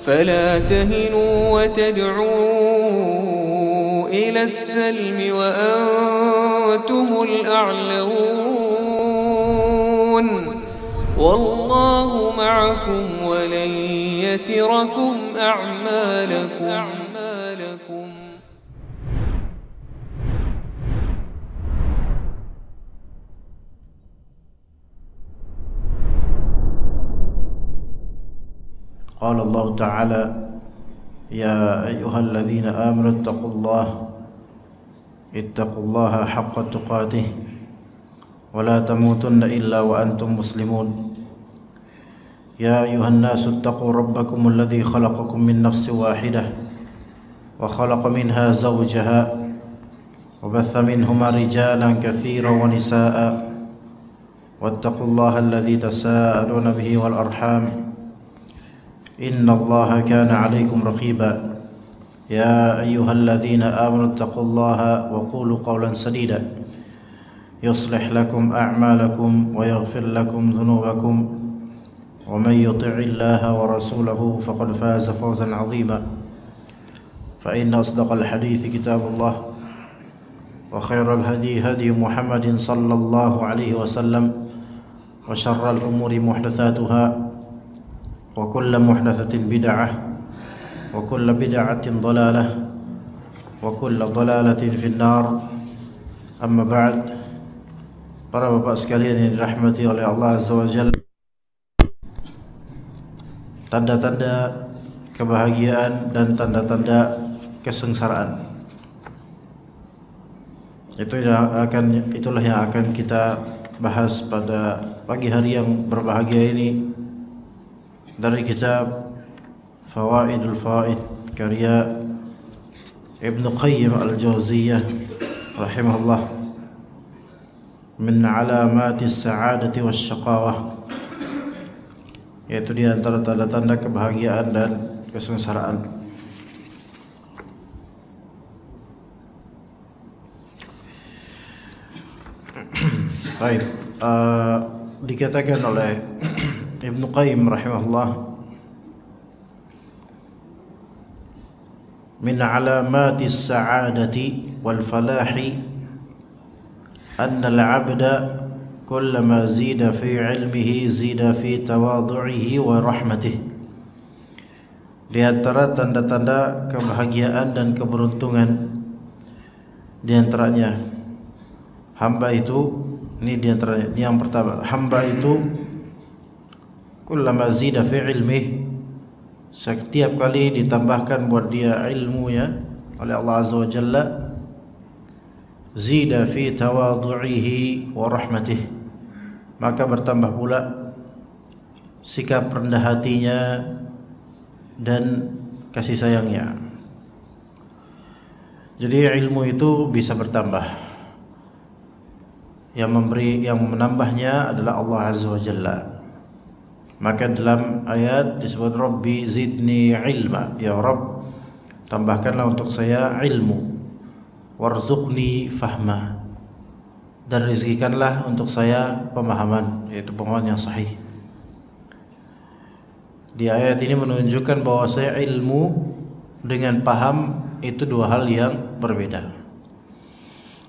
فلا تهنوا وتدعوا إلى السلم وأنتم الأعلون والله معكم ولن يتركم أعمالكم. قال الله تعالى يا أيها الذين آمنوا اتقوا الله حق تقاته ولا تموتن إلا وأنتم مسلمون يا أيها الناس اتقوا ربكم الذي خلقكم من نفس واحدة وخلق منها زوجها وبث منهما رجالا كثيرا ونساء واتقوا الله الذي تساءلون به والأرحام إن الله كان عليكم رقيبا يا أيها الذين آمنوا اتقوا الله وقولوا قولا سديدا يصلح لكم أعمالكم ويغفر لكم ذنوبكم ومن يطع الله ورسوله فقد فاز فوزا عظيما فإن أصدق الحديث كتاب الله وخير الهدي هدي محمد صلى الله عليه وسلم وشر الأمور محدثاتها وكل محدثة بدعة وكل بدعة ضلالة وكل ضلالة في النار. أما بعد, para bapak sekalian yang dirahmati oleh Allah Azza wa Jalla, tanda-tanda kebahagiaan dan tanda-tanda kesengsaraan itulah yang akan kita bahas pada pagi hari yang berbahagia ini dari kitab Fawaidul Fawaid karya Ibnu Qayyim al-Jauziyah rahimahullah, min alamatis sa'adati wasyaqawah, yaitu di antara tanda-tanda kebahagiaan dan kesengsaraan. Baik, dikatakan oleh Ibnu Qayyim rahimahullah, min alamatis sa'adati wal falahi anna al-'abda kullama zida fi 'ilmihi zida fi tawadhu'ihi wa rahmatihi. Di antara tanda-tanda kebahagiaan dan keberuntungan, di antaranya hamba itu, ini di antaranya yang pertama, hamba itu kullama zida fi ilmih, setiap kali ditambahkan buat dia ilmunya oleh Allah Azza wa Jalla, zida fi tawadhu'ihi wa rahmatih, maka bertambah pula sikap rendah hatinya dan kasih sayangnya. Jadi ilmu itu bisa bertambah. Yang menambahnya adalah Allah Azza wa Jalla. Maka dalam ayat disebut Rabbi zidni ilma, ya Rabb, tambahkanlah untuk saya ilmu, warzuqni fahma, dan rizkikanlah untuk saya pemahaman, yaitu pemahaman yang sahih. Di ayat ini menunjukkan bahwa saya ilmu dengan paham itu dua hal yang berbeda.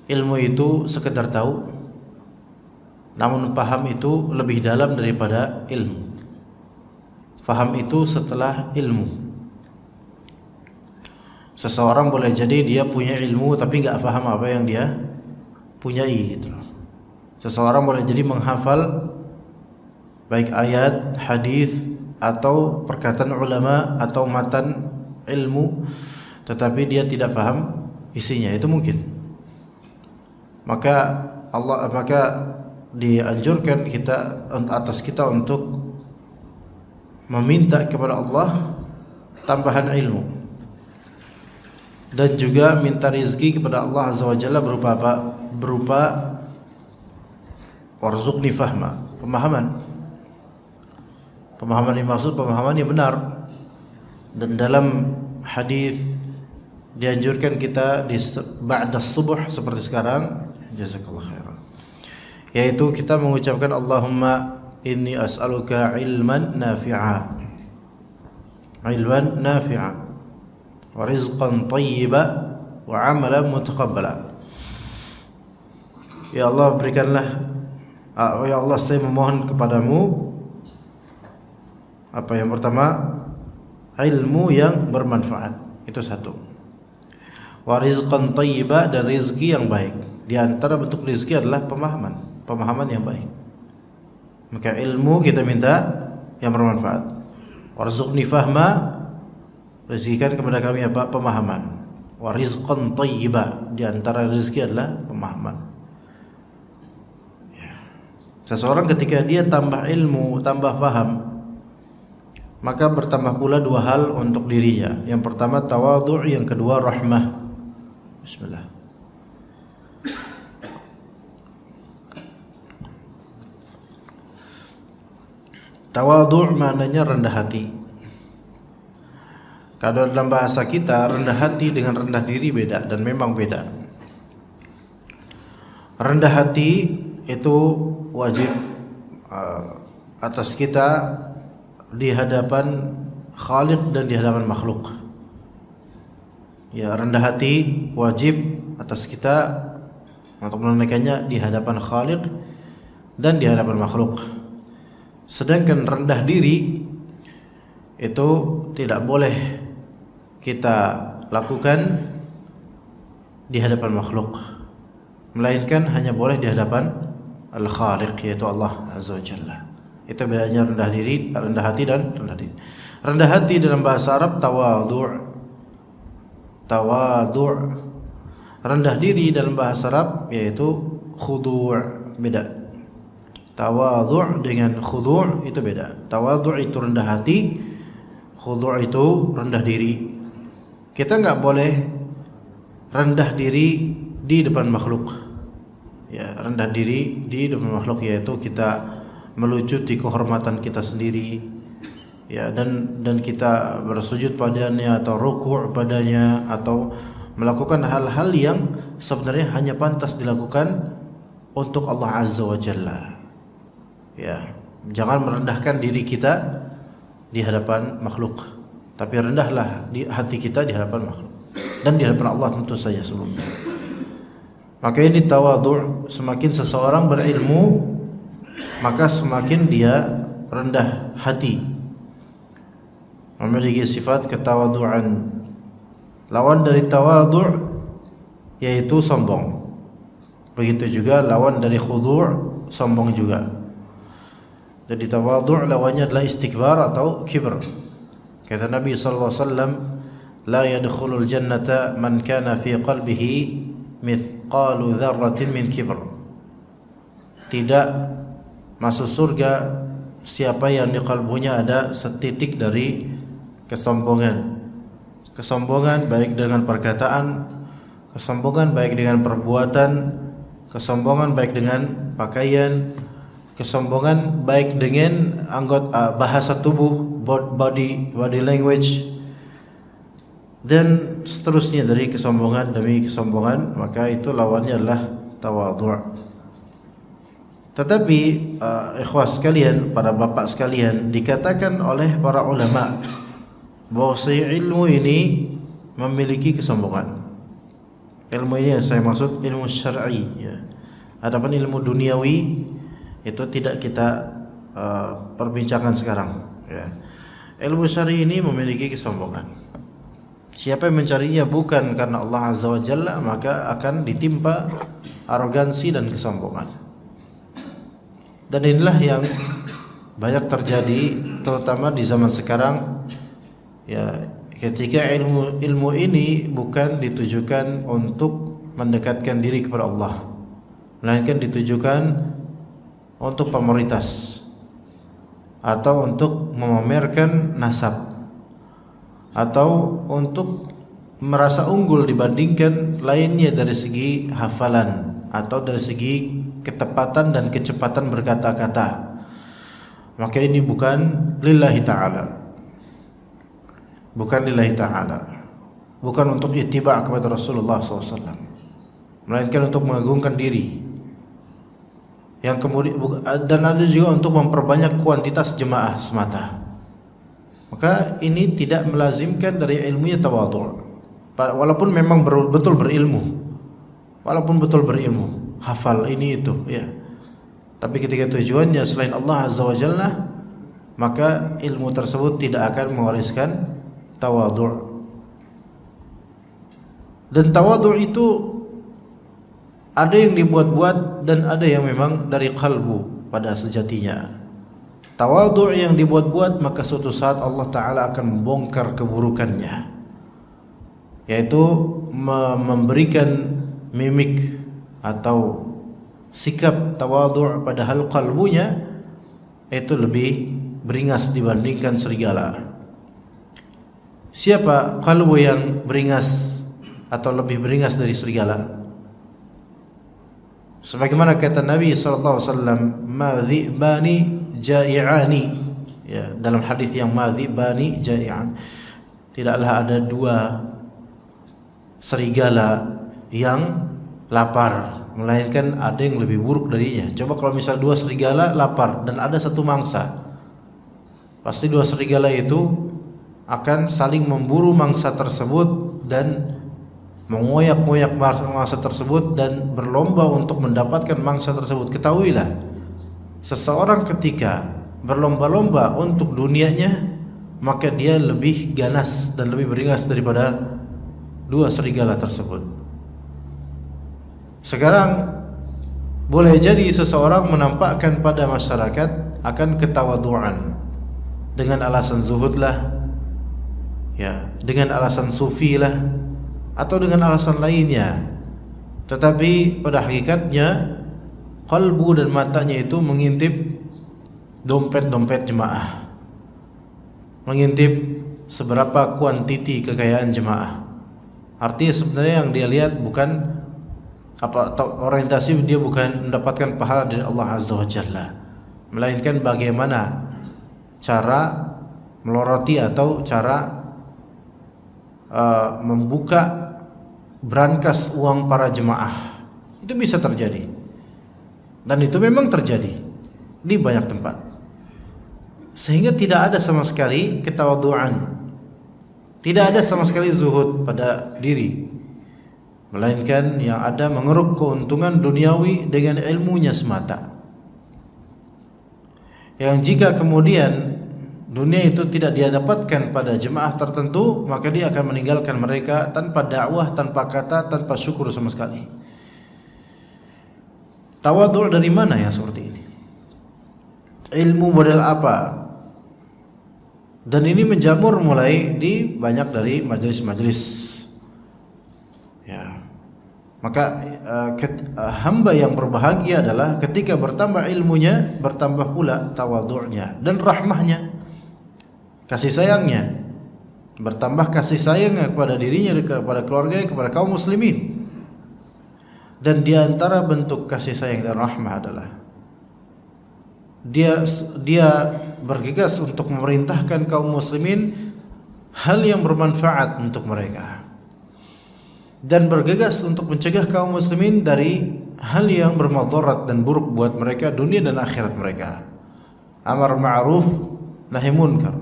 Ilmu itu sekedar tahu, namun paham itu lebih dalam daripada ilmu. Faham itu setelah ilmu. Seseorang boleh jadi dia punya ilmu tapi nggak faham apa yang dia punyai gitu. Seseorang boleh jadi menghafal baik ayat, hadis atau perkataan ulama atau matan ilmu, tetapi dia tidak paham isinya, itu mungkin. Maka dianjurkan atas kita untuk meminta kepada Allah tambahan ilmu, dan juga minta rezeki kepada Allah Azza wa Jalla berupa apa? Berupa warzuqni fahma, pemahaman. Pemahaman yang dimaksud pemahaman yang benar. Dan dalam hadis dianjurkan kita di ba'da subuh seperti sekarang, jazakallahu khairan, yaitu kita mengucapkan Allahumma inni as'aluka ilman nafi'a. ilman nafi'a wa rizqan thayyiba wa amalan mutaqabbala. Ya Allah, berikanlah, ya Allah, saya memohon kepadamu apa yang pertama, ilmu yang bermanfaat, itu satu. Wa rizqan thayyiba, dan rezeki yang baik. Di antara bentuk rezeki adalah pemahaman yang baik. Maka ilmu kita minta yang bermanfaat. Warzuqni fahma, rezekikan kepada kami apa? Pemahaman. Wa rizqan thayyiba, di antara rezeki adalah pemahaman. Seseorang ketika dia tambah ilmu, tambah faham, maka bertambah pula dua hal untuk dirinya. Yang pertama tawadhu', yang kedua rahmah. Bismillah. Tawadhu' maknanya rendah hati. Kalau dalam bahasa kita, rendah hati dengan rendah diri beda, dan memang beda. Rendah hati itu wajib atas kita di hadapan Khaliq dan di hadapan makhluk. Ya, rendah hati wajib atas kita untuk menunaikannya di hadapan Khaliq dan di hadapan makhluk. Sedangkan rendah diri itu tidak boleh kita lakukan di hadapan makhluk, melainkan hanya boleh di hadapan Al-Khaliq, yaitu Allah Azza wa Jalla. Itu bedanya rendah diri, rendah hati dan rendah diri. Rendah hati dalam bahasa Arab tawadhu'. Tawadhu'. Rendah diri dalam bahasa Arab yaitu khudu'. Beda. Tawadhu' dengan khudu' itu beda. Tawadhu' itu rendah hati, khudu' itu rendah diri. Kita enggak boleh rendah diri di depan makhluk. Ya, rendah diri di depan makhluk, yaitu kita melucuti kehormatan kita sendiri, ya, dan kita bersujud padanya atau ruku' padanya, atau melakukan hal-hal yang sebenarnya hanya pantas dilakukan untuk Allah Azza wa Jalla. Ya, jangan merendahkan diri kita di hadapan makhluk, tapi rendahlah di hati kita di hadapan makhluk dan di hadapan Allah tentu saja sebelumnya. Maka ini tawadhu'. Semakin seseorang berilmu, maka semakin dia rendah hati, memiliki sifat ketawadu'an. Lawan dari tawadhu' yaitu sombong. Begitu juga lawan dari khudu', sombong juga. Jadi tawadhu' lawannya adalah istikbar atau kibr. Kata Nabi sallallahu alaihi wasallam, la yadkhulul jannata man kana fi qalbihi mithqalu dzarratin min kibr. Tidak masuk surga siapa yang di kalbunya ada setitik dari kesombongan. Kesombongan baik dengan perkataan, kesombongan baik dengan perbuatan, kesombongan baik dengan pakaian, kesombongan baik dengan anggota bahasa tubuh, body language, dan seterusnya dari kesombongan demi kesombongan. Maka itu lawannya adalah tawadhu'. Tetapi ikhwas sekalian, para bapak sekalian, dikatakan oleh para ulama bahwa ilmu ini memiliki kesombongan. Ilmu ini yang saya maksud ilmu syar'i, ya. Adapun ilmu duniawi itu tidak kita perbincangkan sekarang, ya. Ilmu syar'i ini memiliki kesombongan. Siapa yang mencarinya bukan karena Allah Azza wa Jalla, maka akan ditimpa arogansi dan kesombongan. Dan inilah yang banyak terjadi terutama di zaman sekarang, ya, ketika ilmu ini bukan ditujukan untuk mendekatkan diri kepada Allah, melainkan ditujukan untuk pamoritas atau untuk memamerkan nasab atau untuk merasa unggul dibandingkan lainnya dari segi hafalan atau dari segi ketepatan dan kecepatan berkata-kata. Maka ini bukan lillahi ta'ala, bukan lillahi ta'ala, bukan untuk ittiba' kepada Rasulullah SAW, melainkan untuk mengagungkan diri. Yang kemudian, dan ada juga untuk memperbanyak kuantitas jemaah semata. Maka ini tidak melazimkan dari ilmunya tawadhu'. Walaupun memang betul berilmu, hafal ini itu, ya. Tapi ketika tujuannya selain Allah Azza wa Jalla, maka ilmu tersebut tidak akan mewariskan tawadhu'. Dan tawadhu' itu ada yang dibuat-buat dan ada yang memang dari kalbu pada sejatinya. Tawadhu' yang dibuat-buat, maka suatu saat Allah Ta'ala akan membongkar keburukannya, yaitu memberikan mimik atau sikap tawadhu' padahal kalbunya itu lebih beringas dibandingkan serigala. Siapa kalbu yang beringas atau lebih beringas dari serigala? Sebagaimana kata Nabi SAW, ma dhi'bani ja'i'ani, ya, dalam hadis yang ma dhi'bani ja'i'an, tidaklah ada dua serigala yang lapar, melainkan ada yang lebih buruk darinya. Coba kalau misal dua serigala lapar dan ada satu mangsa, pasti dua serigala itu akan saling memburu mangsa tersebut dan mengoyak-ngoyak mangsa tersebut dan berlomba untuk mendapatkan mangsa tersebut. Ketahuilah, seseorang ketika berlomba-lomba untuk dunianya, maka dia lebih ganas dan lebih beringas daripada dua serigala tersebut. Sekarang boleh jadi seseorang menampakkan pada masyarakat akan ketawaduan dengan alasan zuhudlah, ya, dengan alasan sufilah, atau dengan alasan lainnya. Tetapi pada hakikatnya kalbu dan matanya itu mengintip dompet-dompet jemaah, mengintip seberapa kuantiti kekayaan jemaah. Artinya sebenarnya yang dia lihat bukan apa, orientasi dia bukan mendapatkan pahala dari Allah Azza wa Jalla, melainkan bagaimana cara meloroti atau cara membuka brankas uang para jemaah. Itu bisa terjadi, dan itu memang terjadi di banyak tempat, sehingga tidak ada sama sekali ketawaduan, tidak ada sama sekali zuhud pada diri, melainkan yang ada mengeruk keuntungan duniawi dengan ilmunya semata. Yang jika kemudian dunia itu tidak dia dapatkan pada jemaah tertentu, maka dia akan meninggalkan mereka tanpa dakwah, tanpa kata, tanpa syukur sama sekali. Tawadhu' dari mana yang seperti ini? Ilmu model apa? Dan ini menjamur mulai di banyak dari majelis-majelis, ya. Maka hamba yang berbahagia adalah ketika bertambah ilmunya, bertambah pula tawadhu'nya dan rahmahnya, kasih sayangnya, bertambah kasih sayangnya kepada dirinya, kepada keluarga, kepada kaum muslimin. Dan di antara bentuk kasih sayang dan rahmah adalah dia bergegas untuk memerintahkan kaum muslimin hal yang bermanfaat untuk mereka, dan bergegas untuk mencegah kaum muslimin dari hal yang bermadarat dan buruk buat mereka dunia dan akhirat mereka. Amar ma'ruf nahi munkar.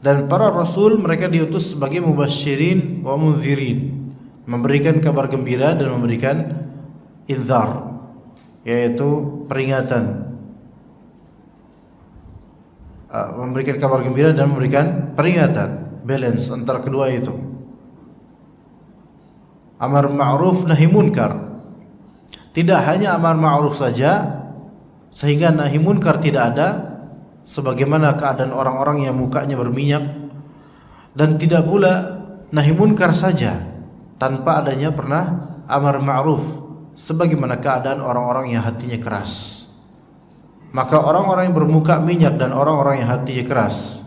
Dan para rasul mereka diutus sebagai mubasyirin wa munzirin, memberikan kabar gembira dan memberikan inzar, yaitu peringatan, memberikan kabar gembira dan memberikan peringatan, balance antara kedua itu. Amar ma'ruf nahi munkar, tidak hanya amar ma'ruf saja sehingga nahi munkar tidak ada, sebagaimana keadaan orang-orang yang mukanya berminyak, dan tidak pula nahi munkar saja tanpa adanya pernah amar ma'ruf, sebagaimana keadaan orang-orang yang hatinya keras. Maka orang-orang yang bermuka minyak dan orang-orang yang hatinya keras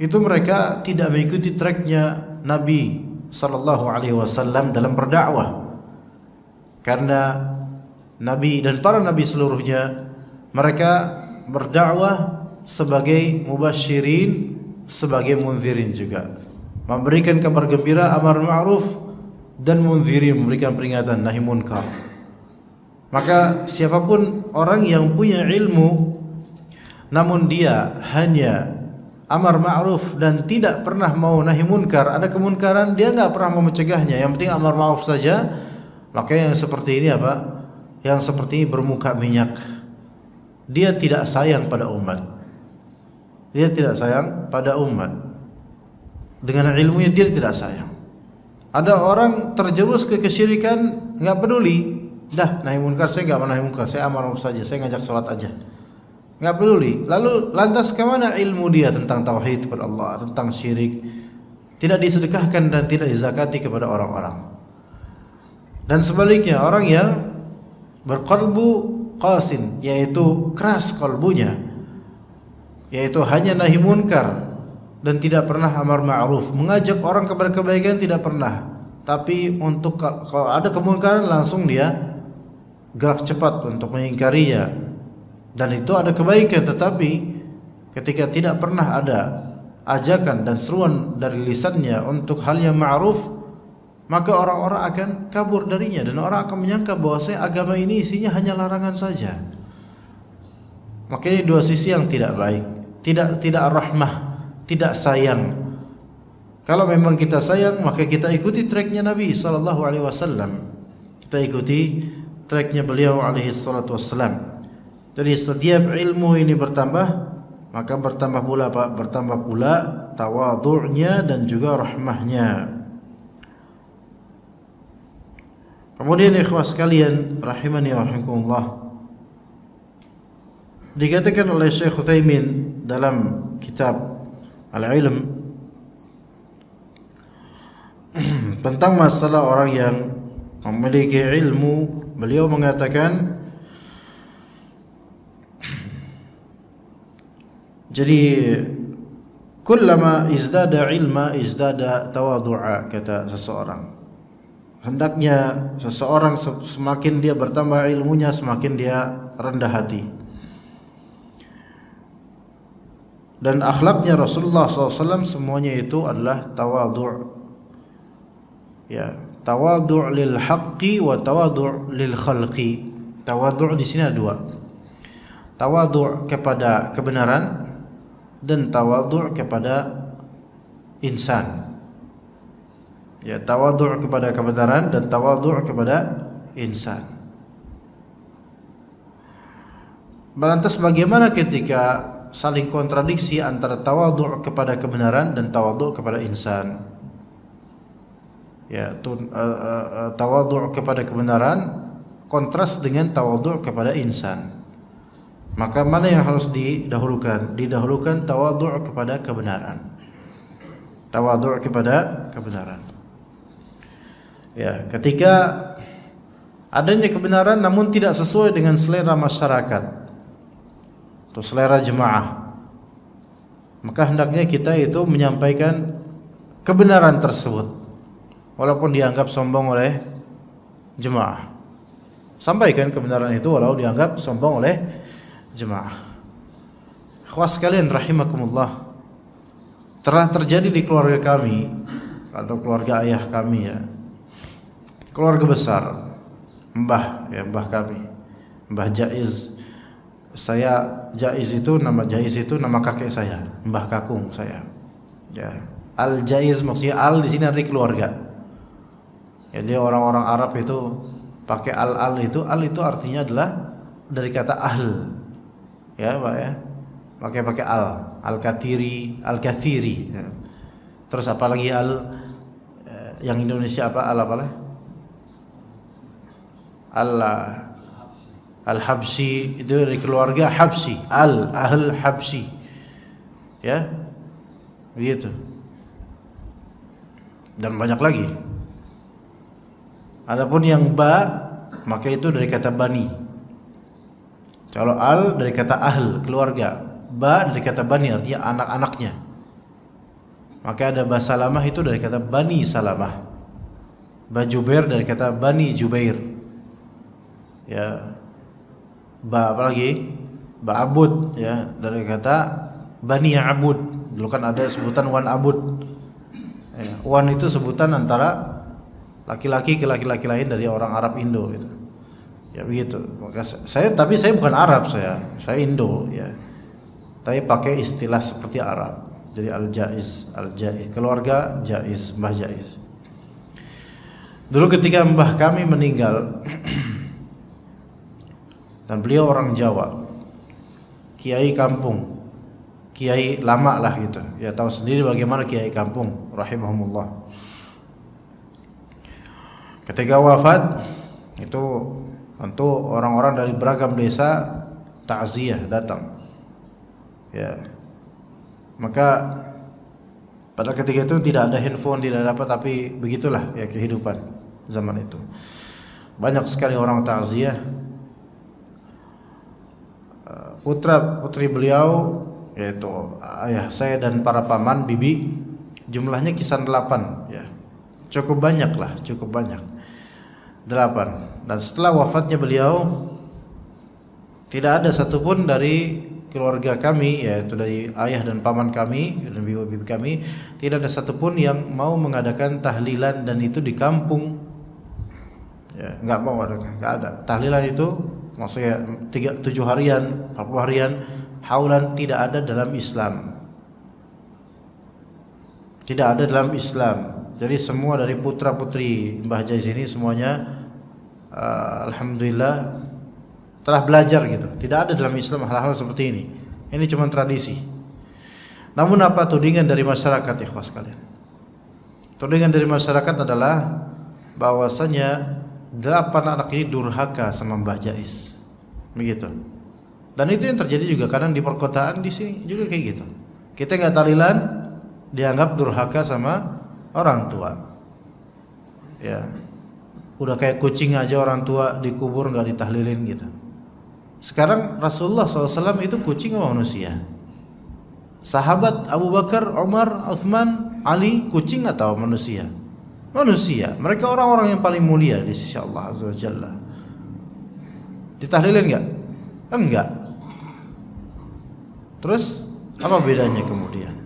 itu mereka tidak mengikuti tracknya Nabi sallallahu alaihi wasallam dalam berdakwah, karena Nabi dan para nabi seluruhnya mereka berdakwah sebagai mubasyirin, sebagai munzirin juga, memberikan kabar gembira, amar ma'ruf, dan munzirin, memberikan peringatan, nahi munkar. Maka siapapun orang yang punya ilmu namun dia hanya amar ma'ruf dan tidak pernah mau nahi munkar, ada kemunkaran dia nggak pernah mau mencegahnya, yang penting amar ma'ruf saja, maka yang seperti ini apa? Yang seperti ini bermuka minyak. Dia tidak sayang pada umat. Dia tidak sayang pada umat. Dengan ilmunya dia tidak sayang. Ada orang terjerumus ke kesyirikan, nggak peduli. Dah, nahi munkar saya nggak mau nahi munkar, saya amar ma'ruf saja, saya ngajak sholat aja. Nggak peduli. Lalu lantas kemana ilmu dia tentang tauhid kepada Allah, tentang syirik? Tidak disedekahkan dan tidak dizakati kepada orang-orang. Dan sebaliknya, orang yang berqalbu qasin, yaitu keras kalbunya, yaitu hanya nahi munkar dan tidak pernah amar ma'ruf, mengajak orang kepada kebaikan tidak pernah. Tapi untuk kalau ada kemunkaran langsung dia gerak cepat untuk mengingkarinya. Dan itu ada kebaikan, tetapi ketika tidak pernah ada ajakan dan seruan dari lisannya untuk hal yang ma'ruf, maka orang-orang akan kabur darinya dan orang akan menyangka bahwasanya agama ini isinya hanya larangan saja. Maka ini dua sisi yang tidak baik, tidak rahmah, tidak sayang. Kalau memang kita sayang, maka kita ikuti treknya Nabi sallallahu alaihi wasallam. Kita ikuti treknya beliau alaihi salatu wassalam. Jadi setiap ilmu ini bertambah, maka bertambah pula apa? Bertambah pula tawadhu'nya dan juga rahmahnya. Kemudian ikhwah sekalian rahimani wa rahimakumullah, dikatakan oleh Syekh Utsaimin dalam kitab Al-Ilm tentang masalah orang yang memiliki ilmu, beliau mengatakan, jadi kullama izdada ilma izdada tawadhu'a, kata seseorang. Hendaknya seseorang semakin dia bertambah ilmunya, semakin dia rendah hati. Dan akhlaknya Rasulullah SAW semuanya itu adalah tawadhu'. Ya, tawadhu' lil haqqi wa tawadhu' lil khalqi. Tawadhu' di sini ada dua. Tawadhu' kepada kebenaran dan tawadhu' kepada insan. Ya, tawadhu' kepada kebenaran dan tawadhu' kepada insan. Lantas bagaimana ketika saling kontradiksi antara tawadhu' kepada kebenaran dan tawadhu' kepada insan? Ya, tawadhu' kepada kebenaran kontras dengan tawadhu' kepada insan. Maka mana yang harus didahulukan? Didahulukan tawadhu' kepada kebenaran. Tawadhu' kepada kebenaran. Ya, ketika adanya kebenaran namun tidak sesuai dengan selera masyarakat atau selera jemaah, maka hendaknya kita itu menyampaikan kebenaran tersebut walaupun dianggap sombong oleh jemaah. Sampaikan kebenaran itu walau dianggap sombong oleh jemaah. Ikhwas sekalian rahimakumullah, telah terjadi di keluarga kami atau keluarga ayah kami, ya, keluarga besar, mbah kami, Mbah Jaiz. Jaiz itu nama kakek saya, Mbah Kakung saya. Ya, Al Jaiz maksudnya al di sini arti keluarga. Jadi orang-orang Arab itu pakai al itu artinya adalah dari kata ahl. Ya, Pak ya. Pakai al-kathiri. Ya. Terus apalagi yang Indonesia apa Al-Habsyi, itu dari keluarga Habsyi, Ahl Habsyi. Ya. Begitu. Dan banyak lagi. Adapun yang maka itu dari kata bani. Kalau al dari kata ahl, keluarga. Dari kata bani artinya anak-anaknya. Maka ada Salamah itu dari kata Bani Salamah. Jubair dari kata Bani Jubair. Ya. Apalagi Abud, ya, dari kata Bani Abud. Dulu kan ada sebutan Wan Abud. Ya, Wan itu sebutan antara laki-laki ke laki-laki lain dari orang Arab Indo gitu. Ya begitu. Maka tapi saya bukan Arab, saya Indo, ya. Tapi pakai istilah seperti Arab. Jadi Al-Jaiz, keluarga Jaiz, Mbah Jaiz. Dulu ketika mbah kami meninggal dan beliau orang Jawa, kiai kampung, kiai lama lah gitu. Ya tahu sendiri bagaimana kiai kampung rahimahumullah. Ketika wafat itu tentu orang-orang dari beragam desa takziah datang. Ya. Maka pada ketika itu tidak ada handphone, tidak ada apa, tapi begitulah ya kehidupan zaman itu. Banyak sekali orang takziah. Putra putri beliau yaitu ayah saya dan para paman bibi jumlahnya kisaran 8 ya. Cukup banyak. 8. Dan setelah wafatnya beliau tidak ada satupun dari keluarga kami, yaitu dari ayah dan paman kami dan bibi kami, tidak ada satupun yang mau mengadakan tahlilan, dan itu di kampung ya, nggak mau ada, nggak ada tahlilan itu. Maksudnya 7 harian, 40 harian, haulan tidak ada dalam Islam. Tidak ada dalam Islam. Jadi semua dari putra putri Mbah Jaiz ini semuanya alhamdulillah telah belajar gitu. Tidak ada dalam Islam hal-hal seperti ini. Ini cuma tradisi. Namun apa tudingan dari masyarakat ya ikhwas sekalian? Tudingan dari masyarakat adalah bahwasanya 8 anak ini durhaka sama Mbah Jaiz. Begitu. Dan itu yang terjadi juga kadang di perkotaan di sini juga kayak gitu. Kita enggak tahlilan dianggap durhaka sama orang tua. Ya. Udah kayak kucing aja orang tua dikubur enggak ditahlilin gitu. Sekarang Rasulullah SAW itu kucing apa manusia? Sahabat Abu Bakar, Umar, Utsman, Ali kucing atau manusia? Manusia. Mereka orang-orang yang paling mulia di sisi Allah Azza wa Jalla. Ditahlilin enggak? Enggak. Terus apa bedanya kemudian?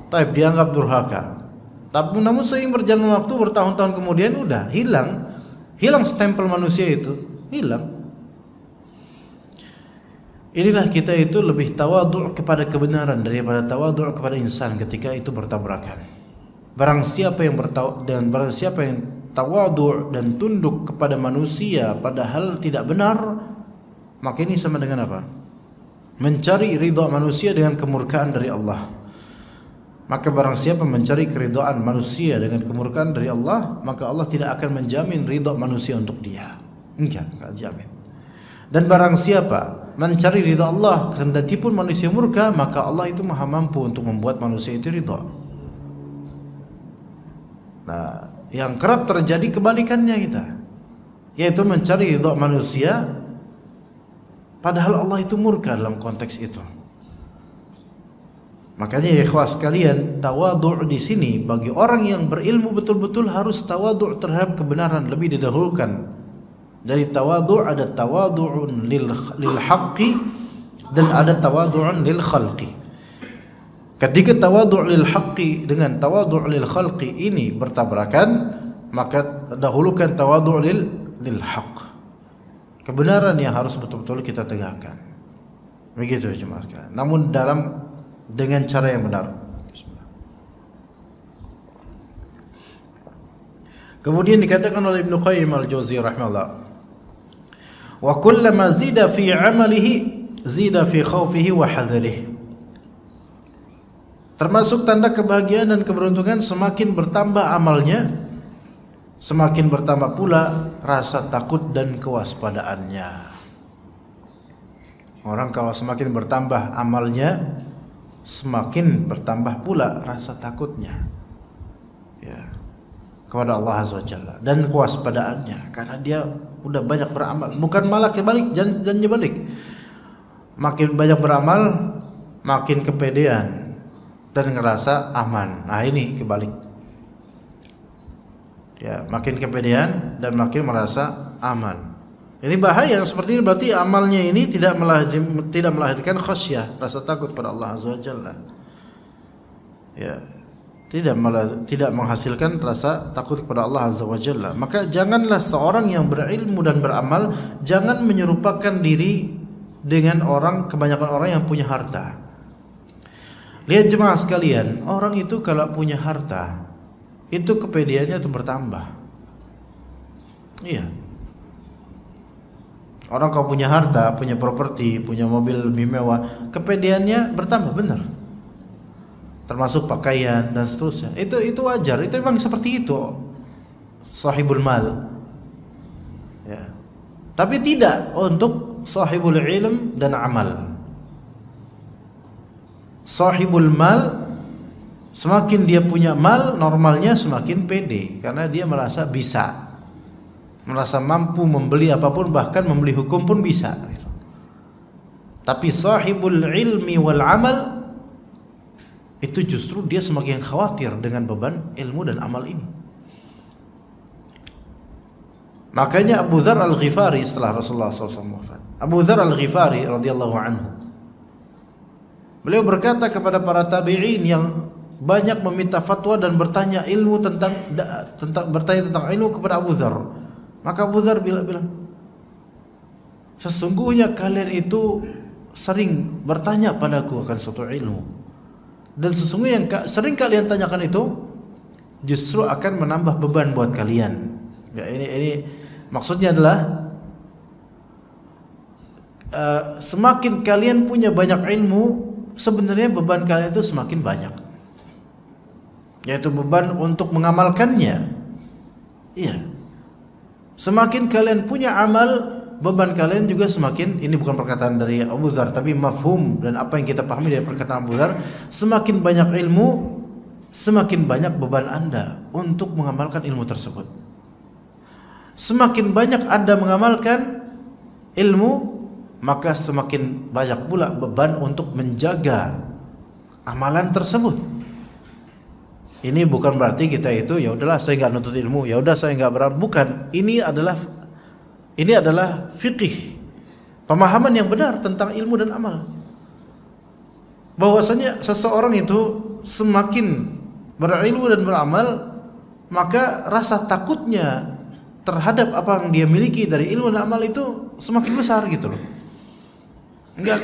Taib dianggap durhaka. Tapi namun seiring berjalan waktu bertahun-tahun kemudian udah hilang stempel manusia itu, hilang. Inilah kita itu lebih tawadhu' kepada kebenaran daripada tawadhu' kepada insan ketika itu bertabrakan. Barang siapa yang tawadhu' dan tunduk kepada manusia padahal tidak benar, maka ini sama dengan apa? Mencari ridha manusia dengan kemurkaan dari Allah. Maka barang siapa mencari keridhaan manusia dengan kemurkaan dari Allah, maka Allah tidak akan menjamin ridha manusia untuk dia. Enggak jamin. Dan barang siapa mencari ridha Allah kendati pun manusia murka, maka Allah itu maha mampu untuk membuat manusia itu ridha. Nah, yang kerap terjadi kebalikannya kita, yaitu mencari ridha manusia padahal Allah itu murka dalam konteks itu. Makanya ya ikhwas sekalian, tawadhu' di sini bagi orang yang berilmu betul-betul harus tawadhu' terhadap kebenaran lebih didahulukan. Dari tawadhu' ada tawadhu'un lil haqqi dan ada tawadhu'un lil khalqi. Ketika tawadhu' lil haqqi dengan tawadhu' lil khalqi ini bertabrakan, maka dahulukan tawadhu' lil haqq. Kebenaran yang harus betul-betul kita tegakkan. Begitu ya jemaah sekalian. Namun dengan cara yang benar. Kemudian dikatakan oleh Ibnu Qayyim al-Jauziyah rahimahullah, wa kullama zida fi 'amalihi zida fi khawfihi wa hadarihi. Termasuk tanda kebahagiaan dan keberuntungan, semakin bertambah amalnya, semakin bertambah pula rasa takut dan kewaspadaannya. Orang kalau semakin bertambah amalnya, semakin bertambah pula rasa takutnya ya kepada Allah Azza wa Jalla dan kewaspadaannya, karena dia udah banyak beramal. Bukan malah kebalik, jangan balik. Makin banyak beramal, makin kepedean dan ngerasa aman. Nah ini kebalik ya, makin kepedean dan makin merasa aman. Ini bahaya. Seperti ini berarti amalnya ini tidak melahirkan khasyah, rasa takut pada Allah Azza wa Jalla. Ya, tidak menghasilkan rasa takut kepada Allah Azza wa Jalla. Maka janganlah seorang yang berilmu dan beramal jangan menyerupakan diri dengan kebanyakan orang yang punya harta. Lihat jemaah sekalian, orang itu kalau punya harta, itu kepedeannya itu bertambah. Iya. Orang kalau punya harta, punya properti, punya mobil lebih mewah, kepedeannya bertambah, benar. Termasuk pakaian dan seterusnya. Itu wajar, itu memang seperti itu. Sahibul mal. Ya. Tapi tidak untuk sahibul ilm dan amal. Sahibul mal, semakin dia punya mal, normalnya semakin pede karena dia merasa bisa, merasa mampu membeli apapun, bahkan membeli hukum pun bisa. Tapi sahibul ilmi wal amal, itu justru dia semakin khawatir dengan beban ilmu dan amal ini. Makanya Abu Dzar Al-Ghifari setelah Rasulullah SAW wafat, Abu Dzar Al-Ghifari radhiyallahu anhu, beliau berkata kepada para tabi'in yang banyak meminta fatwa dan bertanya ilmu bertanya tentang ilmu kepada Abu Dzar. Maka Abu Dzar bilang, sesungguhnya kalian itu sering bertanya padaku akan suatu ilmu, dan sesungguhnya yang sering kalian tanyakan itu justru akan menambah beban buat kalian. Ya, ini maksudnya adalah semakin kalian punya banyak ilmu, sebenarnya beban kalian itu semakin banyak, yaitu beban untuk mengamalkannya. Iya. Semakin kalian punya amal, beban kalian juga semakin, ini bukan perkataan dari Abu Dzar, tapi mafhum dan apa yang kita pahami dari perkataan Abu Dzar, semakin banyak ilmu, semakin banyak beban Anda untuk mengamalkan ilmu tersebut. Semakin banyak Anda mengamalkan ilmu, maka semakin banyak pula beban untuk menjaga amalan tersebut. Ini bukan berarti kita itu ya udahlah saya enggak nuntut ilmu, ya udah saya enggak beramal. Bukan. Ini adalah fiqih, pemahaman yang benar tentang ilmu dan amal. Bahwasanya seseorang itu semakin berilmu dan beramal, maka rasa takutnya terhadap apa yang dia miliki dari ilmu dan amal itu semakin besar gitu loh. Enggak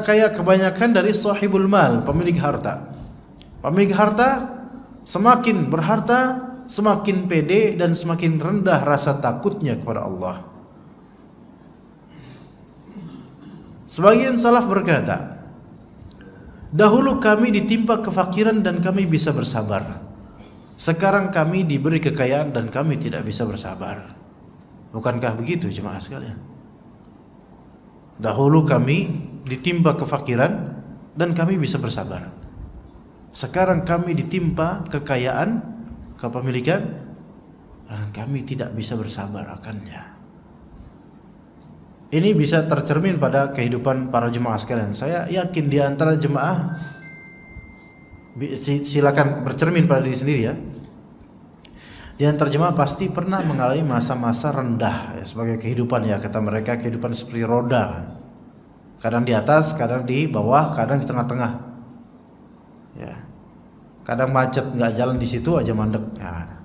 kayak kebanyakan dari sahibul mal, pemilik harta. Pemilik harta semakin berharta, semakin pede dan semakin rendah rasa takutnya kepada Allah. Sebagian salaf berkata, dahulu kami ditimpa kefakiran dan kami bisa bersabar. Sekarang kami diberi kekayaan dan kami tidak bisa bersabar. Bukankah begitu jemaah sekalian? Dahulu kami ditimpa kefakiran dan kami bisa bersabar. Sekarang kami ditimpa kekayaan, kepemilikan, dan kami tidak bisa bersabar akannya. Ini bisa tercermin pada kehidupan para jemaah sekalian. Saya yakin di antara jemaah, silakan bercermin pada diri sendiri ya. Di antara jemaah pasti pernah mengalami masa-masa rendah ya, sebagai kehidupan ya, kata mereka kehidupan seperti roda. Kadang di atas, kadang di bawah, kadang di tengah-tengah. Ya. Kadang macet nggak jalan di situ aja mandek. Ya.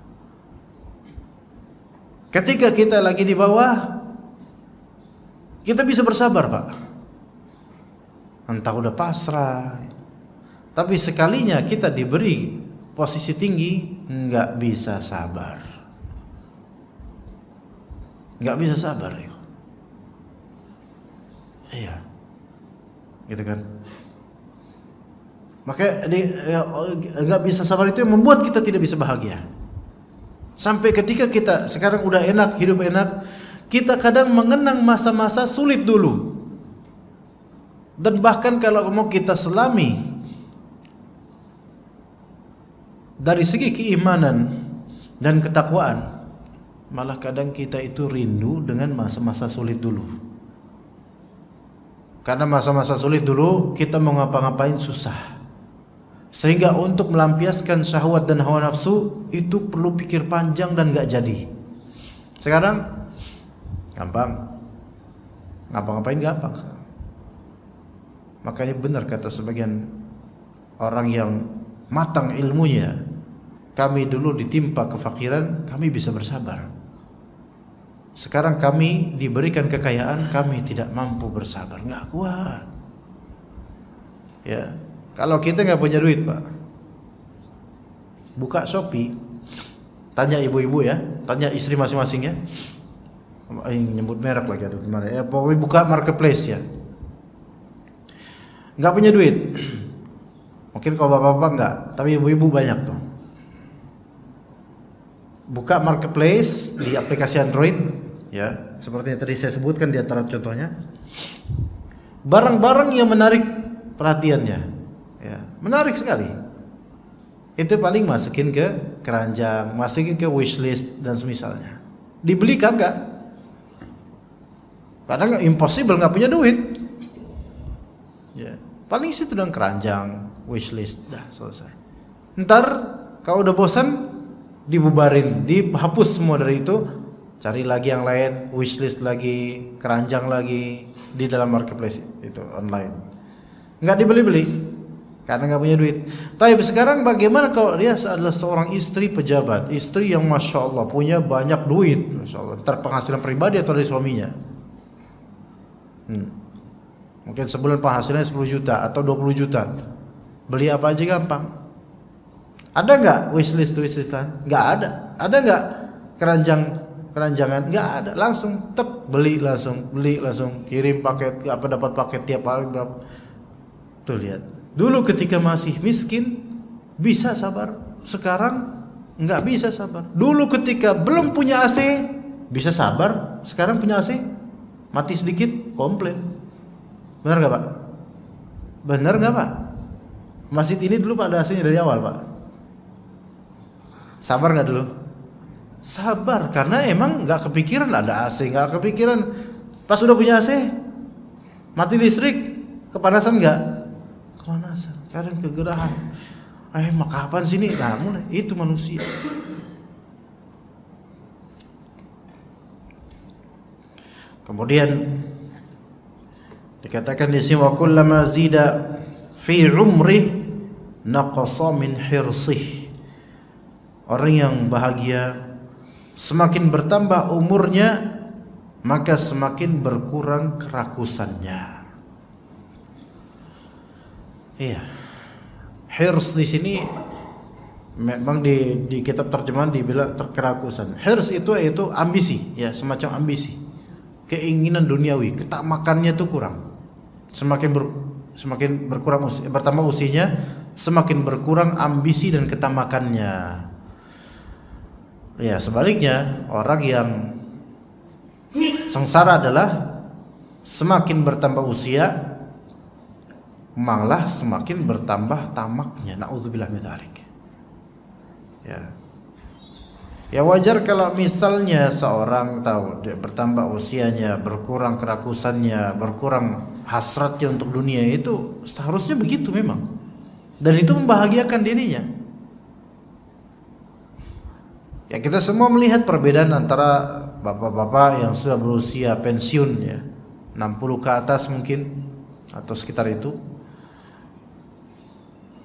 Ketika kita lagi di bawah, kita bisa bersabar, Pak. Entah udah pasrah. Tapi sekalinya kita diberi posisi tinggi, nggak bisa sabar. Nggak bisa sabar. Iya. Gitu kan. Maka nggak bisa sabar itu yang membuat kita tidak bisa bahagia. Sampai ketika kita sekarang udah enak, hidup enak, kita kadang mengenang masa-masa sulit dulu. Dan bahkan kalau mau kita selami dari segi keimanan dan ketakwaan, malah kadang kita itu rindu dengan masa-masa sulit dulu. Karena masa-masa sulit dulu kita mau ngapa-ngapain susah. Sehingga untuk melampiaskan syahwat dan hawa nafsu itu perlu pikir panjang dan gak jadi. Sekarang gampang, ngapa-ngapain gampang. Makanya benar kata sebagian orang yang matang ilmunya, kami dulu ditimpa kefakiran, kami bisa bersabar. Sekarang kami diberikan kekayaan, kami tidak mampu bersabar, nggak kuat. Ya, Kalau kita nggak punya duit, Pak, buka Shopee, tanya ibu-ibu ya, tanya istri masing-masing ya. Nyebut merek lagi, aduh gimana ya, pokoknya buka marketplace ya. Nggak punya duit, mungkin kalau bapak-bapak nggak, tapi ibu-ibu banyak tuh. Buka marketplace di aplikasi Android ya, seperti yang tadi saya sebutkan di antara contohnya. Barang-barang yang menarik perhatiannya ya, menarik sekali. Itu paling masukin ke keranjang, masukin ke wishlist dan semisalnya. Dibeli kagak? Karena impossible, nggak punya duit. Ya, paling situ dong keranjang, wishlist, dah selesai. Ntar kalau udah bosan dibubarin, dihapus semua dari itu, cari lagi yang lain, wishlist lagi, keranjang lagi di dalam marketplace itu online. Nggak dibeli-beli karena nggak punya duit. Tapi sekarang bagaimana kalau dia adalah seorang istri pejabat, istri yang masya Allah punya banyak duit, masya Allah, terpenghasilan pribadi atau dari suaminya. Mungkin sebulan penghasilannya 10 juta atau 20 juta. Beli apa aja gampang. Ada nggak wishlistan? Nggak ada. Ada nggak keranjangan? Nggak ada. Langsung tek beli langsung kirim paket, apa dapat paket tiap hari berapa. Tuh lihat. Dulu ketika masih miskin bisa sabar. Sekarang nggak bisa sabar. Dulu ketika belum punya AC bisa sabar. Sekarang punya AC mati sedikit komplain. Benar nggak Pak? Benar nggak Pak? Masjid ini dulu Pak ada AC-nya dari awal Pak. Sabar nggak dulu? Sabar, karena emang nggak kepikiran ada AC, nggak kepikiran. Pas udah punya AC, mati listrik, kepanasan nggak? Kepanasan, kadang kegerahan. Mak kapan sini? Nah, mulai itu manusia. Kemudian dikatakan di sini wa kullama zida fi umri naqasa min hirsih. Orang yang bahagia semakin bertambah umurnya maka semakin berkurang kerakusannya. Iya. Hirs di sini memang di kitab terjemahan dibilang kerakusan. Hirs itu ambisi, ya, semacam ambisi. Keinginan duniawi, ketamakannya tuh kurang. Semakin berkurang bertambah usianya, semakin berkurang ambisi dan ketamakannya. Ya, sebaliknya orang yang sengsara adalah semakin bertambah usia malah semakin bertambah tamaknya. Nauzubillah min dzalik. Ya. Ya wajar kalau misalnya seorang tahu dia bertambah usianya, berkurang kerakusannya, berkurang hasratnya untuk dunia, itu seharusnya begitu memang. Dan itu membahagiakan dirinya. Ya kita semua melihat perbedaan antara bapak-bapak yang sudah berusia pensiun ya, 60 ke atas mungkin atau sekitar itu,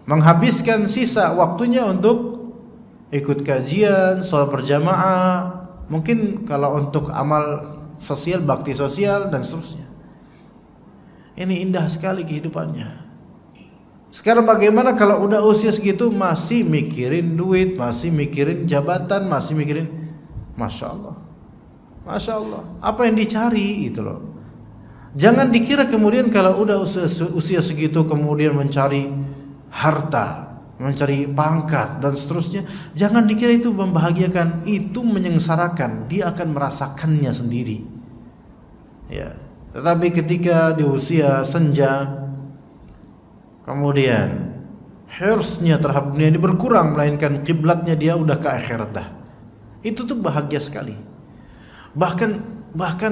menghabiskan sisa waktunya untuk ikut kajian, sholat berjamaah, mungkin kalau untuk amal sosial, bakti sosial dan seterusnya. Ini indah sekali kehidupannya. Sekarang bagaimana kalau udah usia segitu masih mikirin duit, masih mikirin jabatan, masih mikirin, masya Allah, masya Allah, apa yang dicari itu loh. Jangan dikira kemudian kalau udah usia segitu kemudian mencari harta, mencari pangkat dan seterusnya, jangan dikira itu membahagiakan, itu menyengsarakan, dia akan merasakannya sendiri. Ya, tetapi ketika di usia senja, kemudian hirsnya terhadap dunia ini berkurang, melainkan kiblatnya dia udah ke akhirat dah. Itu tuh bahagia sekali. Bahkan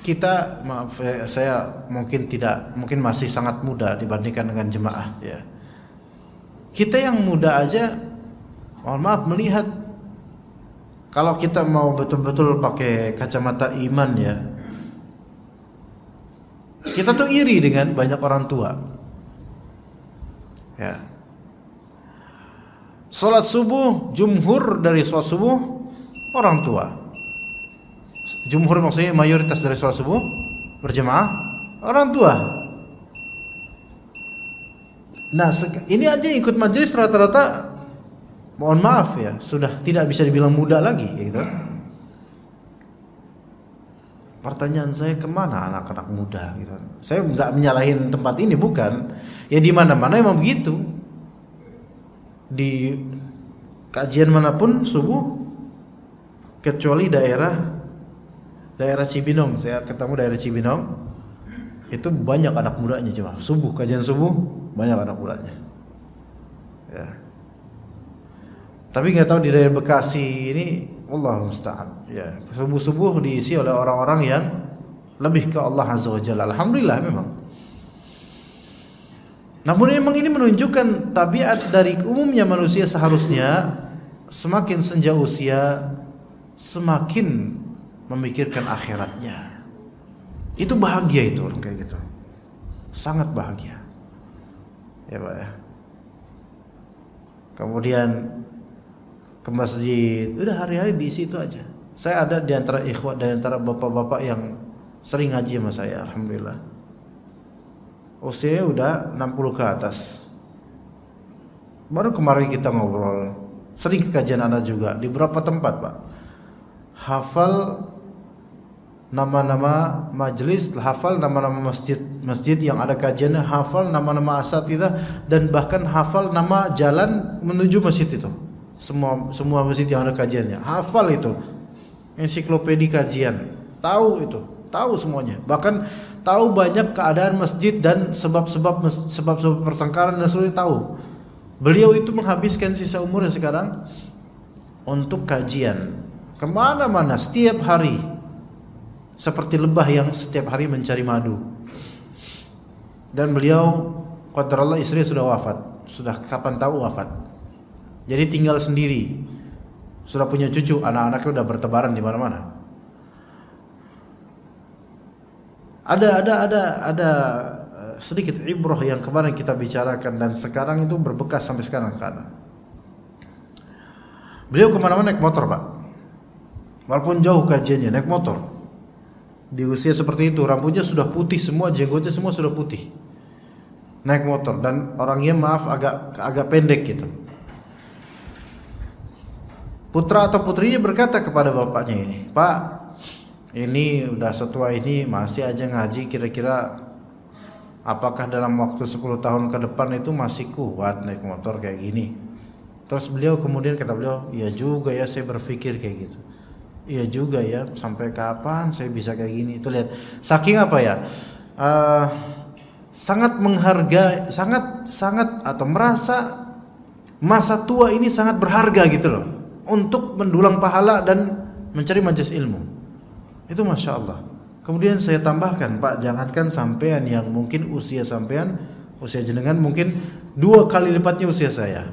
kita, maaf saya mungkin masih sangat muda dibandingkan dengan jemaah ya. Kita yang muda aja, mohon maaf, melihat kalau kita mau betul-betul pakai kacamata iman ya, kita tuh iri dengan banyak orang tua. Ya. Salat subuh, jumhur dari salat subuh orang tua. Jumhur maksudnya mayoritas dari salat subuh berjamaah orang tua. Nah, ini aja ikut majelis rata-rata, mohon maaf ya, sudah tidak bisa dibilang muda lagi, gitu. Pertanyaan saya, kemana anak-anak muda, gitu. Saya nggak menyalahin tempat ini, bukan. Ya di mana-mana emang begitu. Di kajian manapun subuh, kecuali daerah Cibinong. Saya ketemu daerah Cibinong, itu banyak anak mudanya, cuma subuh, kajian subuh banyak anak mudanya. Ya. Tapi nggak tahu di daerah Bekasi ini, Allah musta'an. Ya, subuh-subuh diisi oleh orang-orang yang lebih ke Allah Azza wa Jalla. Alhamdulillah memang. Namun memang ini menunjukkan tabiat dari umumnya manusia, seharusnya semakin senja usia semakin memikirkan akhiratnya. Itu bahagia itu orang kayak gitu. Sangat bahagia. Ya Pak ya. Kemudian ke masjid, udah hari-hari diisi itu aja. Saya ada di antara ikhwat, di antara bapak-bapak yang sering ngaji sama saya, alhamdulillah. Usianya udah 60 ke atas. Baru kemarin kita ngobrol, sering ke kajian anak juga di beberapa tempat, Pak. Hafal nama-nama majelis, hafal nama-nama masjid yang ada kajiannya, hafal nama-nama asatidzah, dan bahkan hafal nama jalan menuju masjid itu. Semua masjid yang ada kajiannya, hafal itu. Ensiklopedi kajian, tahu itu, tahu semuanya. Bahkan tahu banyak keadaan masjid dan sebab-sebab pertengkaran dan seluruhnya tahu. Beliau itu menghabiskan sisa umurnya sekarang untuk kajian kemana-mana setiap hari. Seperti lebah yang setiap hari mencari madu. Dan beliau qadarullah istri sudah wafat. Sudah kapan tahu wafat. Jadi tinggal sendiri. Sudah punya cucu, anak-anaknya sudah bertebaran di mana-mana. Ada sedikit ibrah yang kemarin kita bicarakan dan sekarang itu berbekas sampai sekarang kan. Beliau kemana-mana naik motor, Pak. Walaupun jauh kajiannya, naik motor. Di usia seperti itu, rambutnya sudah putih semua, jenggotnya semua sudah putih. Naik motor dan orangnya maaf agak pendek gitu. Putra atau putrinya berkata kepada bapaknya ini, "Pak, ini udah setua ini masih aja ngaji, kira-kira apakah dalam waktu 10 tahun ke depan itu masih kuat naik motor kayak gini?" Terus beliau kemudian kata beliau, "Iya juga ya, saya berpikir kayak gitu. Iya juga ya, sampai kapan saya bisa kayak gini?" Itu lihat, saking apa ya, sangat menghargai, sangat atau merasa masa tua ini sangat berharga gitu loh, untuk mendulang pahala dan mencari majelis ilmu. Itu Masya Allah. Kemudian saya tambahkan, Pak, jangankan sampean yang mungkin usia sampean, usia jenengan mungkin 2 kali lipatnya usia saya.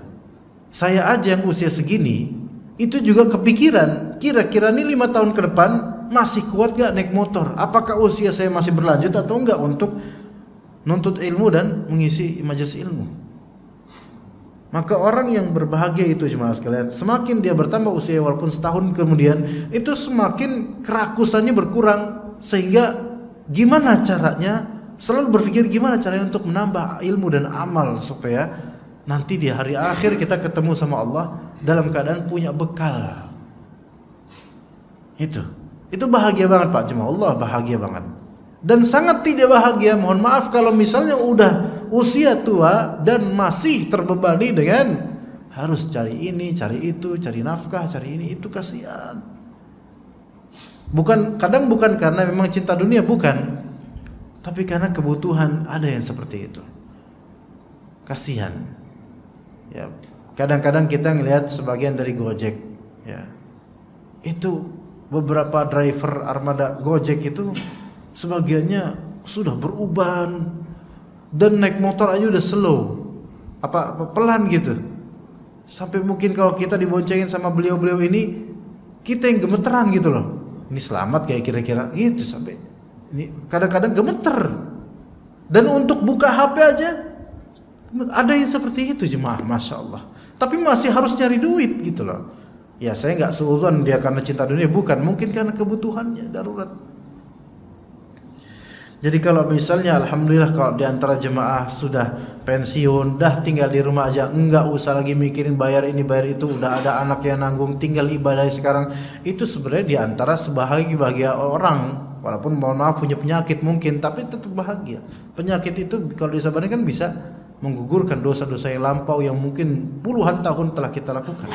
Saya aja yang usia segini itu juga kepikiran, kira-kira nih 5 tahun ke depan masih kuat gak naik motor? Apakah usia saya masih berlanjut atau enggak untuk nuntut ilmu dan mengisi majelis ilmu? Maka orang yang berbahagia itu jemaah sekalian, semakin dia bertambah usia walaupun setahun kemudian, itu semakin kerakusannya berkurang. Sehingga gimana caranya, selalu berpikir gimana caranya untuk menambah ilmu dan amal supaya nanti di hari akhir kita ketemu sama Allah dalam keadaan punya bekal. Itu bahagia banget Pak jemaah, Allah bahagia banget. Dan sangat tidak bahagia, mohon maaf, kalau misalnya udah usia tua dan masih terbebani dengan harus cari ini, cari itu, cari nafkah, cari ini, itu kasihan. Kadang bukan karena memang cinta dunia, bukan, tapi karena kebutuhan ada yang seperti itu. Kasihan. Ya, kadang-kadang kita ngelihat sebagian dari Gojek, ya, itu beberapa driver armada Gojek itu sebagiannya sudah beruban dan naik motor aja udah slow, pelan gitu. Sampai mungkin kalau kita diboncengin sama beliau-beliau ini, kita yang gemeteran gitu loh. Ini selamat kayak kira-kira gitu, sampai ini kadang-kadang gemeter. Dan untuk buka HP aja ada yang seperti itu jemaah, Masya Allah. Tapi masih harus nyari duit gitu loh. Ya saya nggak suudzon dia karena cinta dunia, bukan, mungkin karena kebutuhannya darurat. Jadi kalau misalnya alhamdulillah kalau di antara jemaah sudah pensiun, dah tinggal di rumah aja, enggak usah lagi mikirin bayar ini bayar itu, udah ada anak yang nanggung, tinggal ibadah sekarang. Itu sebenarnya diantara sebahagia orang, walaupun mohon maaf punya penyakit mungkin, tapi tetap bahagia. Penyakit itu kalau disabarkan kan bisa menggugurkan dosa-dosa yang lampau yang mungkin puluhan tahun telah kita lakukan.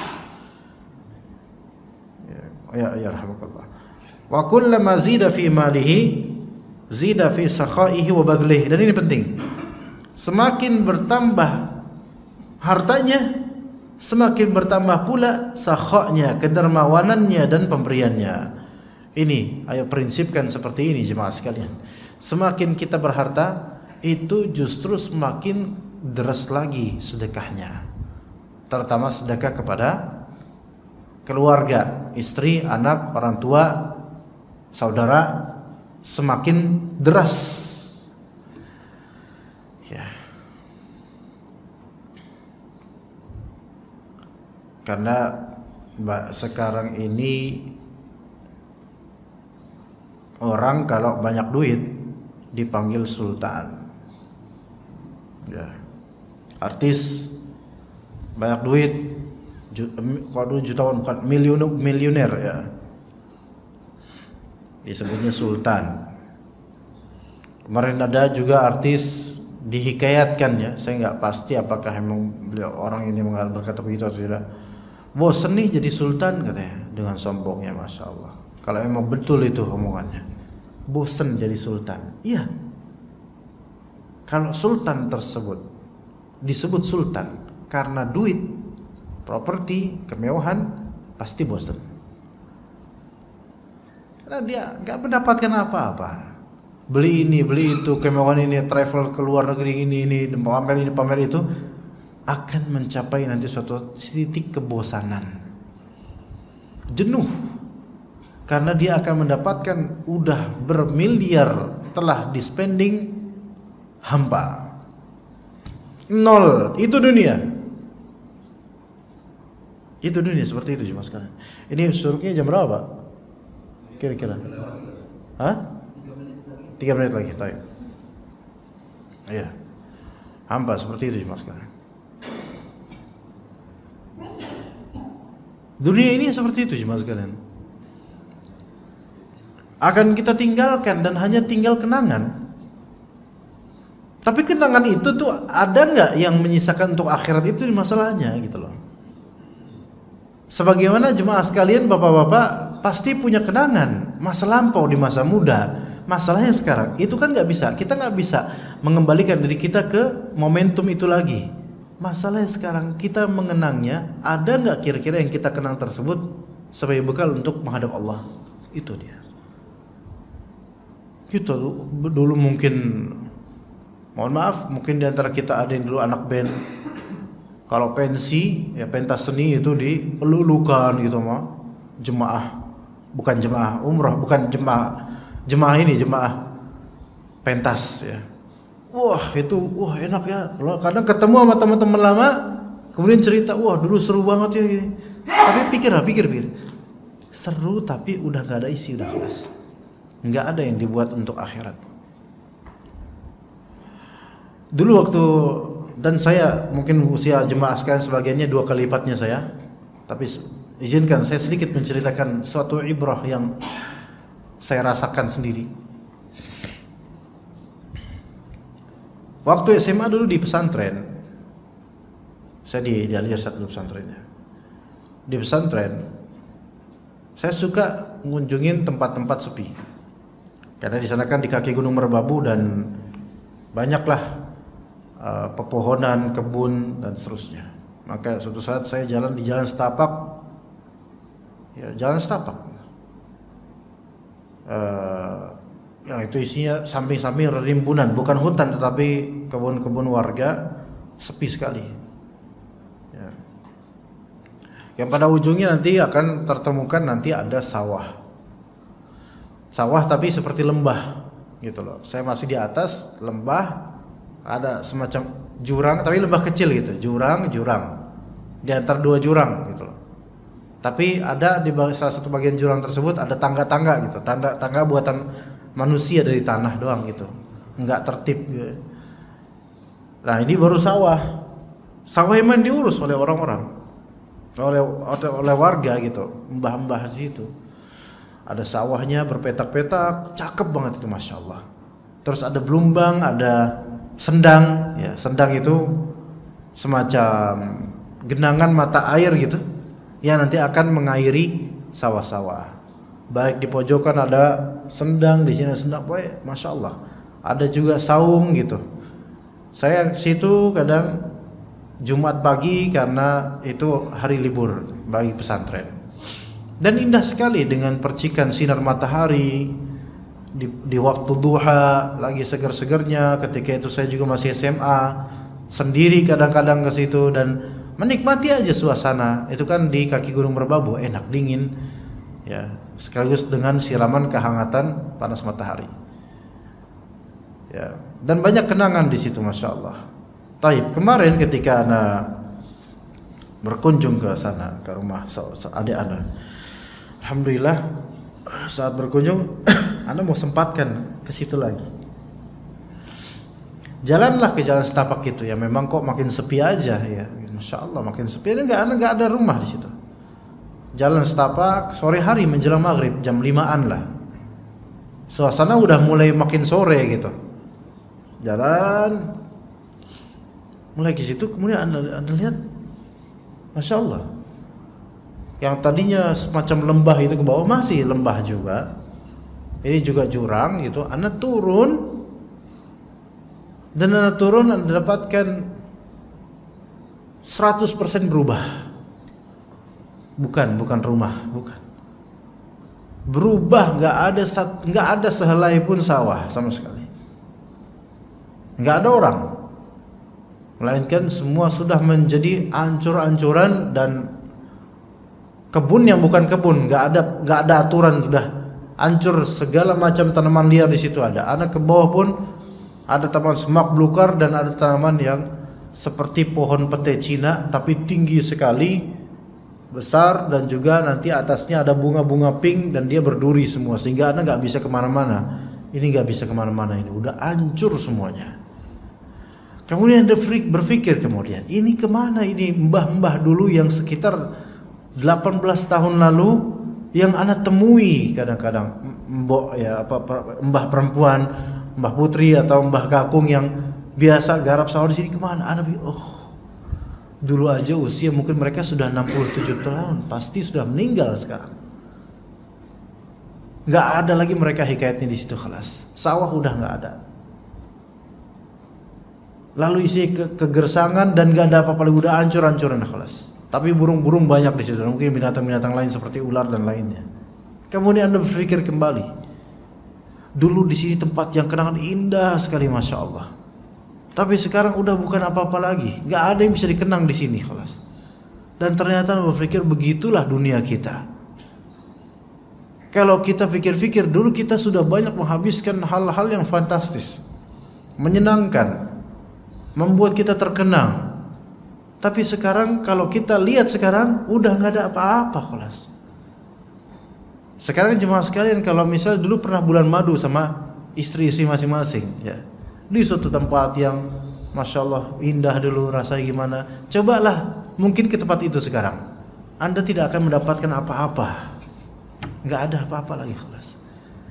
Ya rahmatullah. Wa kullama zida fi malihi zida fi sakhaihi wa badlihi. Dan ini penting. Semakin bertambah hartanya, semakin bertambah pula sakhanya, kedermawanannya dan pemberiannya. Ini ayo prinsipkan seperti ini jemaah sekalian. Semakin kita berharta, itu justru semakin deras lagi sedekahnya. Terutama sedekah kepada keluarga, istri, anak, orang tua, saudara, semakin deras. Ya. Karena sekarang ini orang kalau banyak duit dipanggil sultan. Ya. Artis banyak duit, kalau jutawan bukan miliuner ya, disebutnya sultan. Kemarin ada juga artis dihikayatkan ya, saya nggak pasti apakah emang beliau orang ini berkata begitu atau tidak. Bosen nih jadi sultan katanya dengan sombongnya, masya Allah. Kalau emang betul itu omongannya, bosen jadi sultan. Iya. Kalau sultan tersebut disebut sultan karena duit, properti, kemewahan, pasti bosen. Karena dia nggak mendapatkan apa-apa. Beli ini, beli itu, kemewahan ini, travel ke luar negeri ini, pamer itu, akan mencapai nanti suatu titik kebosanan, jenuh, karena dia akan mendapatkan udah bermiliar telah dispending hampa, nol. Itu dunia seperti itu cuma sekalian. Ini suruknya jam berapa kira-kira? Hah? 3 menit lagi, tayo. Iya. Hampa seperti itu mas sekarang. Dunia ini seperti itu mas sekalian. Akan kita tinggalkan dan hanya tinggal kenangan. Tapi kenangan itu tuh ada nggak yang menyisakan untuk akhirat, itu masalahnya gitu loh. Sebagaimana jemaah sekalian, bapak-bapak pasti punya kenangan masa lampau di masa muda. Masalahnya sekarang itu kan kita nggak bisa mengembalikan diri kita ke momentum itu lagi. Masalahnya sekarang kita mengenangnya, ada nggak kira-kira yang kita kenang tersebut sebagai bekal untuk menghadap Allah? Itu dia. Kita dulu mungkin, mohon maaf, mungkin di antara kita ada yang dulu anak band. Kalau pensi, ya pentas seni itu dilulukan gitu mah. Jemaah, bukan jemaah umroh, bukan jemaah pentas ya. Wah enak ya. Kalau kadang ketemu sama teman-teman lama, kemudian cerita, wah dulu seru banget ya gini. Tapi pikir. Seru tapi udah gak ada isi, udah kelas. Nggak ada yang dibuat untuk akhirat. Dulu waktu, dan saya mungkin usia jemaah sekalian sebagiannya 2 kali lipatnya saya, tapi izinkan saya sedikit menceritakan suatu ibrah yang saya rasakan sendiri. Waktu SMA dulu di pesantren, saya di Al-Irsyad dulu pesantrennya. Di pesantren, saya suka mengunjungin tempat-tempat sepi. Karena di sana kan di kaki Gunung Merbabu dan banyaklah pepohonan, kebun dan seterusnya. Maka suatu saat saya jalan di jalan setapak, yang itu isinya samping-samping rimbunan, bukan hutan tetapi kebun-kebun warga, sepi sekali. Ya. Yang pada ujungnya nanti akan tertemukan nanti ada sawah tapi seperti lembah gitu loh. Saya masih di atas lembah, ada semacam jurang tapi lembah kecil gitu, jurang di antara 2 jurang gitu loh. Tapi ada di salah satu bagian jurang tersebut ada tangga-tangga gitu, tangga buatan manusia dari tanah doang gitu, nggak tertib gitu. Nah ini baru sawah. Sawah emang diurus oleh orang-orang, oleh warga gitu, mbah-mbah di situ. Ada sawahnya berpetak-petak, cakep banget itu, masya Allah. Terus ada belumbang, ada sendang. Ya, sendang itu semacam genangan mata air gitu, yang nanti akan mengairi sawah-sawah. Baik di pojokan ada sendang, di sini sendang, boy, masya Allah. Ada juga saung gitu. Saya ke situ kadang Jumat pagi karena itu hari libur bagi pesantren. Dan indah sekali dengan percikan sinar matahari di waktu duha, lagi segar-segarnya. Ketika itu saya juga masih SMA, sendiri kadang-kadang ke situ dan menikmati aja suasana. Itu kan di kaki Gunung Merbabu, enak, dingin. Ya, sekaligus dengan siraman kehangatan panas matahari. Ya, dan banyak kenangan di situ, masya Allah. Taib, kemarin ketika ana berkunjung ke sana, ke rumah adik ana, alhamdulillah saat berkunjung ana mau sempatkan ke situ lagi. Jalanlah ke jalan setapak itu, ya memang kok makin sepi aja ya, masya Allah makin sepi. Ini nggak ada rumah di situ. Jalan setapak sore hari menjelang maghrib jam 5-an lah. Suasana udah mulai makin sore gitu. Jalan mulai ke situ, kemudian anda lihat, masya Allah, yang tadinya semacam lembah itu ke bawah masih lembah juga. Ini juga jurang gitu. Anda turun dan anda dapatkan 100% berubah. Bukan rumah, bukan. Berubah, nggak ada sehelai pun sawah sama sekali. Nggak ada orang. Melainkan semua sudah menjadi ancur-ancuran dan kebun yang bukan kebun, nggak ada aturan, sudah hancur segala macam tanaman liar di situ ada. Anak ke bawah pun ada tanaman semak belukar dan ada tanaman yang seperti pohon pete Cina tapi tinggi sekali, besar, dan juga nanti atasnya ada bunga-bunga pink dan dia berduri semua sehingga anak nggak bisa kemana-mana. Ini nggak bisa kemana-mana, ini udah hancur semuanya. Kemudian Anda berpikir kemudian, ini kemana ini mbah-mbah dulu yang sekitar 18 tahun lalu yang anak temui kadang-kadang mbok ya mbah perempuan, mbah putri atau mbah kakung yang biasa garap sawah di sini, kemana? Anak dulu aja usia mungkin mereka sudah 67 tahun, pasti sudah meninggal sekarang. Nggak ada lagi mereka hikayatnya di situ, kelas sawah udah nggak ada. Lalu isi kegersangan dan gak ada apa-apa lagi, udah hancur-hancuran kelas. Tapi burung-burung banyak di situ, mungkin binatang-binatang lain seperti ular dan lainnya. Kemudian Anda berpikir kembali, dulu di sini tempat yang kenangan indah sekali, masya Allah. Tapi sekarang udah bukan apa-apa lagi, nggak ada yang bisa dikenang di sini kelas. Dan ternyata Anda berpikir begitulah dunia kita. Kalau kita pikir-pikir, dulu kita sudah banyak menghabiskan hal-hal yang fantastis, menyenangkan, membuat kita terkenang. Tapi sekarang kalau kita lihat sekarang udah nggak ada apa-apa kelas. Sekarang jemaah sekalian, kalau misal dulu pernah bulan madu sama istri-istri masing-masing ya, di suatu tempat yang masya Allah indah dulu, rasanya gimana, cobalah mungkin ke tempat itu sekarang, Anda tidak akan mendapatkan apa-apa. Nggak ada apa-apa lagi kelas.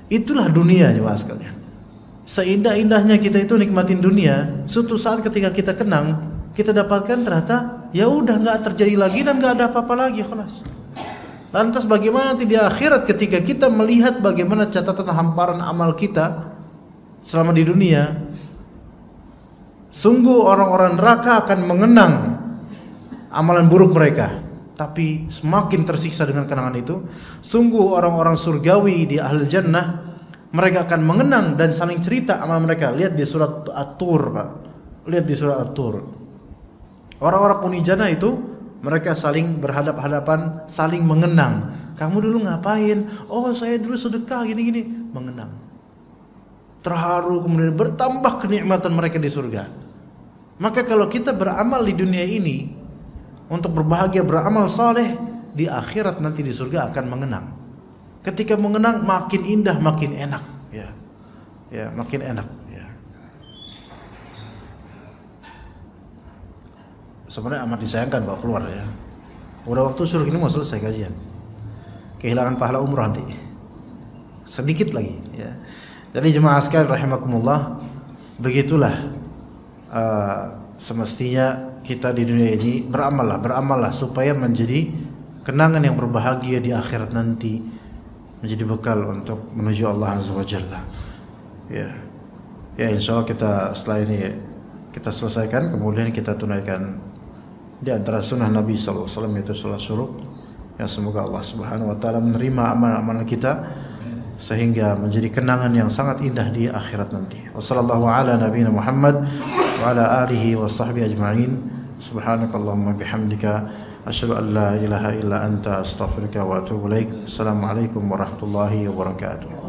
Itulah dunia jemaah sekalian. Seindah-indahnya kita itu nikmatin dunia, suatu saat ketika kita kenang, kita dapatkan ternyata ya udah nggak terjadi lagi dan nggak ada apa-apa lagi kelas. Lantas bagaimana nanti di akhirat ketika kita melihat bagaimana catatan hamparan amal kita selama di dunia? Sungguh orang-orang neraka akan mengenang amalan buruk mereka, tapi semakin tersiksa dengan kenangan itu. Sungguh orang-orang surgawi di ahli jannah, mereka akan mengenang dan saling cerita amal mereka. Lihat di surat At-Tur, Pak. Lihat di surat At-Tur. Orang-orang penghuni jannah itu mereka saling berhadap-hadapan, saling mengenang. Kamu dulu ngapain? Oh, saya dulu sedekah gini-gini, mengenang. Terharu, kemudian bertambah kenikmatan mereka di surga. Maka kalau kita beramal di dunia ini untuk berbahagia, beramal saleh, di akhirat nanti di surga akan mengenang. Ketika mengenang makin indah, makin enak, ya, makin enak, ya. sebenarnya amat disayangkan bawa keluar ya. Udah waktu suruh ini mau selesai kajian, kehilangan pahala umroh nanti sedikit lagi ya. Jadi jemaah sekalian rahimakumullah, begitulah semestinya kita di dunia ini beramallah supaya menjadi kenangan yang berbahagia di akhirat nanti, menjadi bekal untuk menuju Allah Azza wa Jalla. Ya insyaallah kita setelah ini kita selesaikan, kemudian kita tunaikan di antara sunnah Nabi sallallahu alaihi wasallam, yaitu salat syuruk, yang semoga Allah Subhanahu wa taala menerima amal-amal kita sehingga menjadi kenangan yang sangat indah di akhirat nanti. Wassallallahu ala nabiyina Muhammad wa ala alihi wa sahbihi ajma'in. Subhanakallahumma bihamdika asyhadu an la ilaha illa anta astaghfiruka wa atubu ilaik. Assalamualaikum warahmatullahi wabarakatuh.